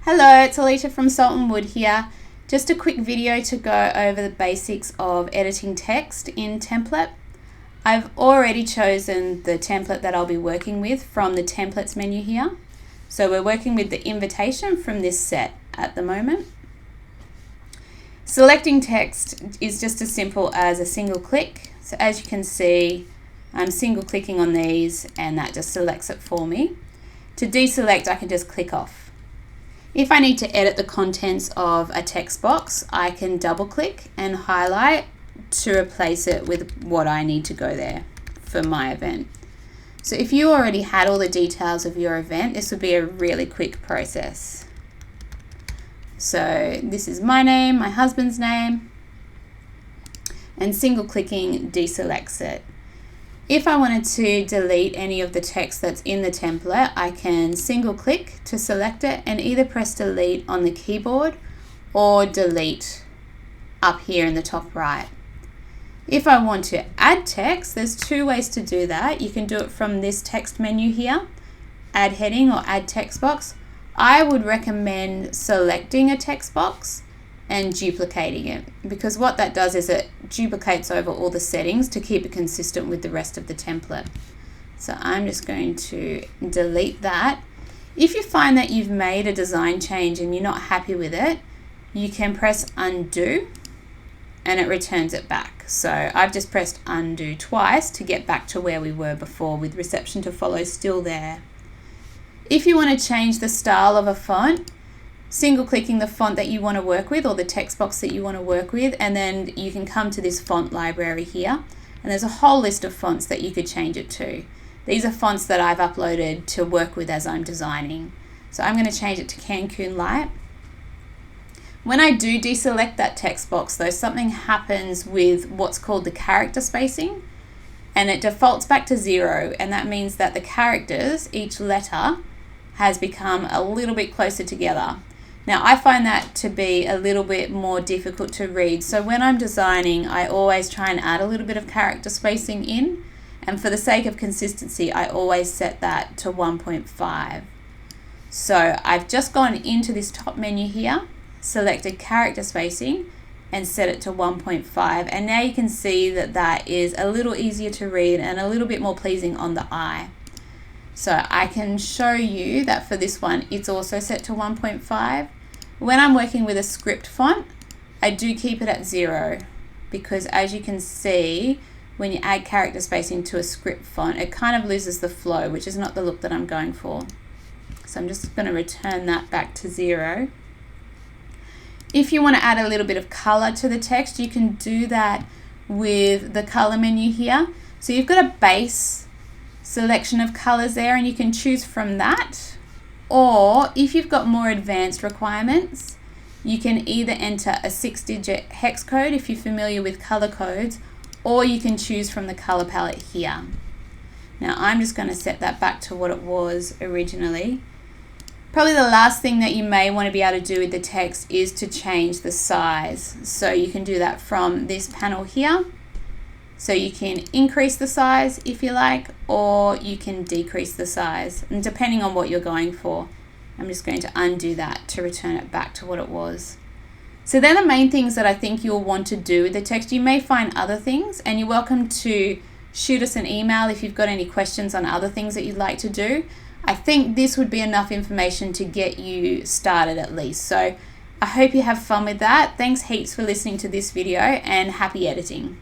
Hello, it's Alicia from Salt & Wood here. Just a quick video to go over the basics of editing text in Templett. I've already chosen the template that I'll be working with from the Templates menu here. So we're working with the invitation from this set at the moment. Selecting text is just as simple as a single click. So as you can see, I'm single clicking on these and that just selects it for me. To deselect, I can just click off. If I need to edit the contents of a text box, I can double click and highlight to replace it with what I need to go there for my event. So if you already had all the details of your event, this would be a really quick process. So this is my name, my husband's name, and single clicking deselects it. If I wanted to delete any of the text that's in the template, I can single click to select it and either press delete on the keyboard or delete up here in the top right. If I want to add text, there's two ways to do that. You can do it from this text menu here, add heading or add text box. I would recommend selecting a text box and duplicating it, because what that does is it duplicates over all the settings to keep it consistent with the rest of the template. So I'm just going to delete that. If you find that you've made a design change and you're not happy with it, you can press undo and it returns it back. So I've just pressed undo twice to get back to where we were before, with reception to follow still there. If you want to change the style of a font, single clicking the font that you want to work with or the text box that you want to work with, and then you can come to this font library here and there's a whole list of fonts that you could change it to. These are fonts that I've uploaded to work with as I'm designing. So I'm going to change it to Cancun Light. When I do deselect that text box though, something happens with what's called the character spacing, and it defaults back to 0, and that means that the characters, each letter, has become a little bit closer together. Now I find that to be a little bit more difficult to read, so when I'm designing I always try and add a little bit of character spacing in, and for the sake of consistency I always set that to 1.5. So I've just gone into this top menu here, selected character spacing and set it to 1.5, and now you can see that that is a little easier to read and a little bit more pleasing on the eye. So I can show you that for this one it's also set to 1.5. When I'm working with a script font, I do keep it at 0, because as you can see, when you add character spacing to a script font, it kind of loses the flow, which is not the look that I'm going for. So I'm just going to return that back to 0. If you want to add a little bit of color to the text, you can do that with the color menu here. So you've got a base selection of colors there and you can choose from that, or if you've got more advanced requirements, you can either enter a 6-digit hex code if you're familiar with color codes, or you can choose from the color palette here. Now I'm just going to set that back to what it was originally. Probably the last thing that you may want to be able to do with the text is to change the size. So you can do that from this panel here. So you can increase the size if you like, or you can decrease the size, and depending on what you're going for. I'm just going to undo that to return it back to what it was. So they're the main things that I think you'll want to do with the text. You may find other things, and you're welcome to shoot us an email if you've got any questions on other things that you'd like to do. I think this would be enough information to get you started at least. So I hope you have fun with that. Thanks heaps for listening to this video, and happy editing.